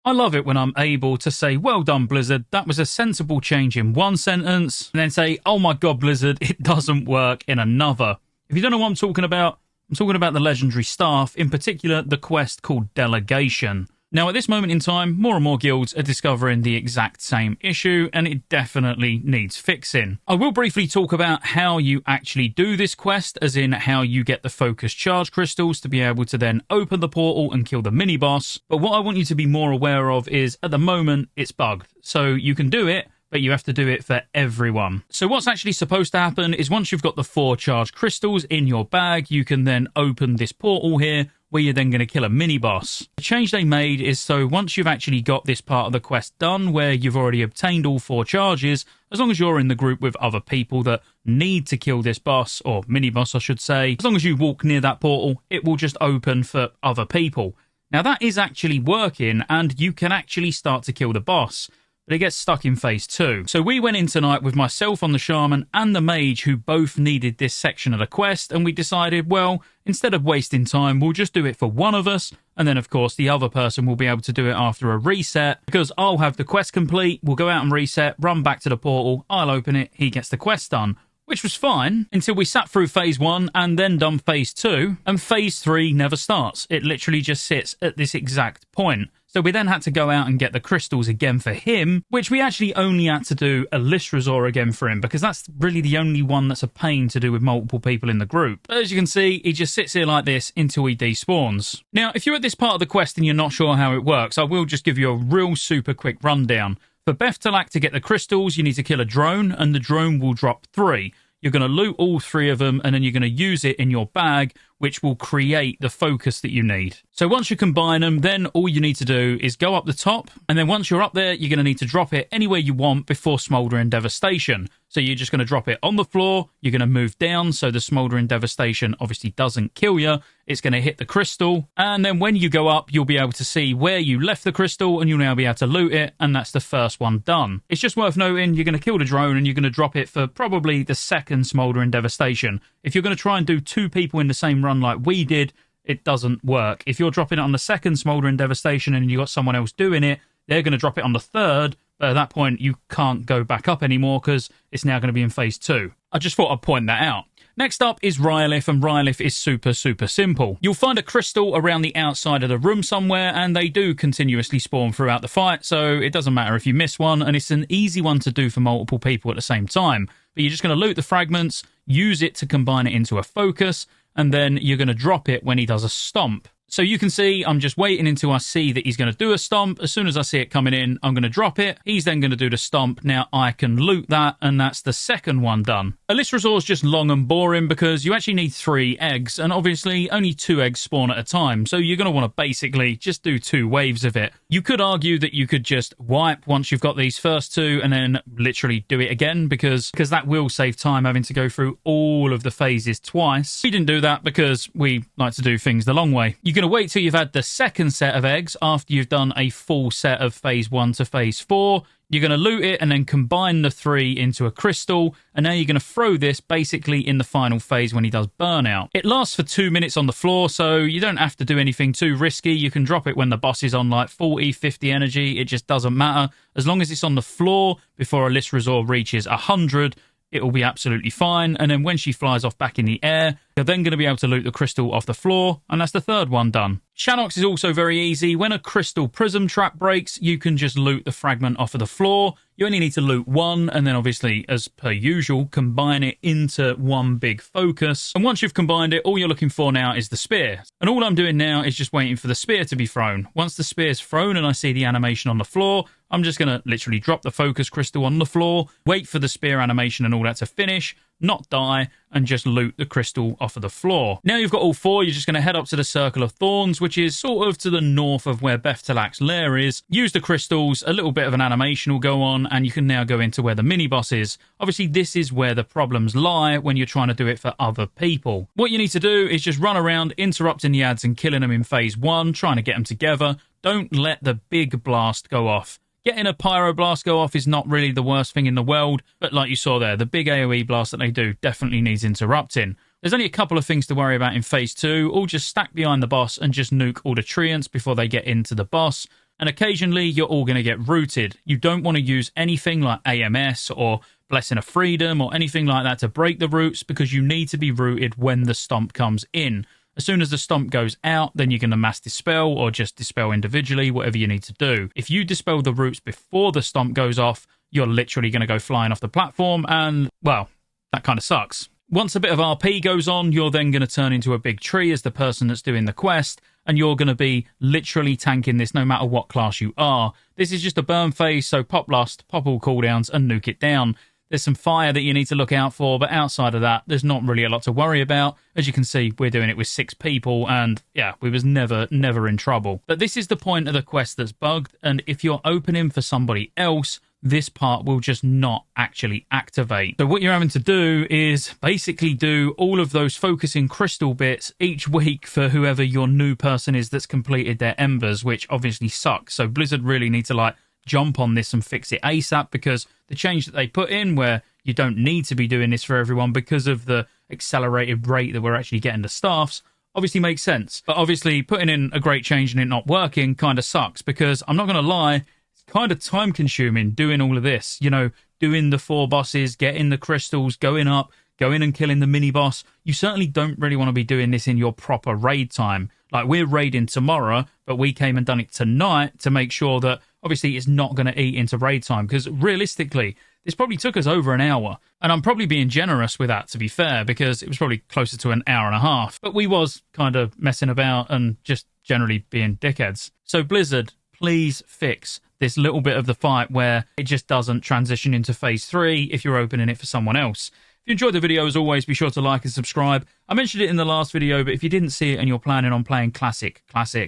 I love it when I'm able to say, well done, Blizzard, that was a sensible change in one sentence, and then say, oh my god, Blizzard, it doesn't work in another. If you don't know what I'm talking about the legendary staff, in particular the quest called Delegation. Now, at this moment in time, more and more guilds are discovering the exact same issue, and it definitely needs fixing. I will briefly talk about how you actually do this quest, as in how you get the focus charge crystals to be able to then open the portal and kill the mini-boss. But what I want you to be more aware of is, at the moment, it's bugged. So you can do it, but you have to do it for everyone. So what's actually supposed to happen is once you've got the 4 charge crystals in your bag, you can then open this portal here, where you're then going to kill a mini-boss. The change they made is so once you've actually got this part of the quest done, where you've already obtained all 4 charges, as long as you're in the group with other people that need to kill this boss, or mini-boss I should say, as long as you walk near that portal, it will just open for other people. Now that is actually working, and you can actually start to kill the boss, but it gets stuck in phase 2. So we went in tonight with myself on the shaman and the mage, who both needed this section of the quest, and we decided, well, instead of wasting time, we'll just do it for one of us, and then of course the other person will be able to do it after a reset, because I'll have the quest complete, we'll go out and reset, run back to the portal, I'll open it, he gets the quest done. Which was fine until we sat through phase 1 and then done phase 2, and phase 3 never starts. It literally just sits at this exact point. So we then had to go out and get the crystals again for him, which we actually only had to do Alysrazor again for him, because that's really the only one that's a pain to do with multiple people in the group. But as you can see, he just sits here like this until he despawns. Now, if you're at this part of the quest and you're not sure how it works, I will just give you a real super quick rundown. For Beftalak to get the crystals, you need to kill a drone, and the drone will drop 3. You're going to loot all 3 of them, and then you're going to use it in your bag, which will create the focus that you need. So once you combine them, then all you need to do is go up the top, and then once you're up there, you're going to need to drop it anywhere you want before Smouldering Devastation. So you're just going to drop it on the floor, you're going to move down so the Smouldering Devastation obviously doesn't kill you, it's going to hit the crystal, and then when you go up, you'll be able to see where you left the crystal, and you'll now be able to loot it, and that's the first one done. It's just worth noting, you're going to kill the drone, and you're going to drop it for probably the second Smouldering Devastation. If you're going to try and do 2 people in the same run like we did, it doesn't work. If you're dropping it on the second Smouldering Devastation and you've got someone else doing it, they're going to drop it on the third, but at that point you can't go back up anymore because it's now going to be in phase 2. I just thought I'd point that out. Next up is Rhyolith, and Rhyolith is super simple. You'll find a crystal around the outside of the room somewhere, and they do continuously spawn throughout the fight, so it doesn't matter if you miss one, and it's an easy one to do for multiple people at the same time. But you're just going to loot the fragments, use it to combine it into a focus, and then you're going to drop it when he does a stomp. So you can see I'm just waiting until I see that he's going to do a stomp. As soon as I see it coming in, I'm going to drop it. He's then going to do the stomp. Now I can loot that, and that's the second one done. Alysrazor is just long and boring because you actually need 3 eggs, and obviously only 2 eggs spawn at a time. So you're going to want to basically just do 2 waves of it. You could argue that you could just wipe once you've got these first 2 and then literally do it again because that will save time having to go through all of the phases twice. We didn't do that because we like to do things the long way. You're going to wait till you've had the second set of eggs after you've done a full set of phase 1 to phase 4. You're going to loot it and then combine the 3 into a crystal, and now you're going to throw this basically in the final phase when he does burnout. It lasts for 2 minutes on the floor, so you don't have to do anything too risky. You can drop it when the boss is on like 40, 50 energy. It just doesn't matter. As long as it's on the floor before Alysrazor reaches 100, it will be absolutely fine, and then when she flies off back in the air, you're then going to be able to loot the crystal off the floor, and that's the third one done. Shannox is also very easy. When a crystal prism trap breaks, you can just loot the fragment off of the floor. You only need to loot 1, and then obviously, as per usual, combine it into one big focus. And once you've combined it, all you're looking for now is the spear. And all I'm doing now is just waiting for the spear to be thrown. Once the spear's thrown and I see the animation on the floor, I'm just going to literally drop the focus crystal on the floor, wait for the spear animation and all that to finish, not die, and just loot the crystal off of the floor. Now you've got all 4, you're just going to head up to the Circle of Thorns, which is sort of to the north of where Beftalak's lair is. Use the crystals, a little bit of an animation will go on, and you can now go into where the mini-boss is. Obviously, this is where the problems lie when you're trying to do it for other people. What you need to do is just run around, interrupting the ads and killing them in phase 1, trying to get them together. Don't let the big blast go off. Getting a pyroblast go off is not really the worst thing in the world, but like you saw there, the big AoE blast that they do definitely needs interrupting. There's only a couple of things to worry about in phase 2, all just stack behind the boss and just nuke all the treants before they get into the boss. And occasionally, you're all going to get rooted. You don't want to use anything like AMS or Blessing of Freedom or anything like that to break the roots, because you need to be rooted when the stomp comes in. As soon as the stomp goes out, then you're going to mass dispel or just dispel individually, whatever you need to do. If you dispel the roots before the stomp goes off, you're literally going to go flying off the platform, and, well, that kind of sucks. Once a bit of RP goes on, you're then going to turn into a big tree as the person that's doing the quest, and you're going to be literally tanking this no matter what class you are. This is just a burn phase, so pop lust, pop all cooldowns, and nuke it down. There's some fire that you need to look out for, but outside of that, there's not really a lot to worry about. As you can see, we're doing it with 6 people, and yeah, we was never in trouble. But this is the point of the quest that's bugged, and if you're opening for somebody else, this part will just not actually activate. So what you're having to do is basically do all of those focusing crystal bits each week for whoever your new person is that's completed their embers, which obviously sucks. So Blizzard really need to jump on this and fix it ASAP, because the change that they put in where you don't need to be doing this for everyone because of the accelerated rate that we're actually getting the staffs obviously makes sense. But obviously putting in a great change and it not working kind of sucks, because I'm not going to lie, kind of time consuming doing all of this, you know, doing the 4 bosses, getting the crystals, going up, going and killing the mini boss. You certainly don't really want to be doing this in your proper raid time. Like, we're raiding tomorrow, but we came and done it tonight to make sure that obviously it's not going to eat into raid time, because realistically this probably took us over an hour, and I'm probably being generous with that, to be fair, because it was probably closer to an hour and a half, but we was kind of messing about and just generally being dickheads. So Blizzard, please fix this little bit of the fight where it just doesn't transition into phase 3 if you're opening it for someone else. If you enjoyed the video, as always, be sure to like and subscribe. I mentioned it in the last video, but if you didn't see it and you're planning on playing Classic,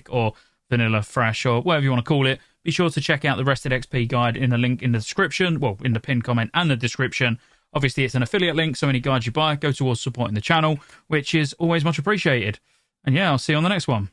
or Vanilla, Fresh, or whatever you want to call it, be sure to check out the Rested XP guide in the link in the description, well, in the pinned comment and the description. Obviously, it's an affiliate link, so any guides you buy go towards supporting the channel, which is always much appreciated. And yeah, I'll see you on the next one.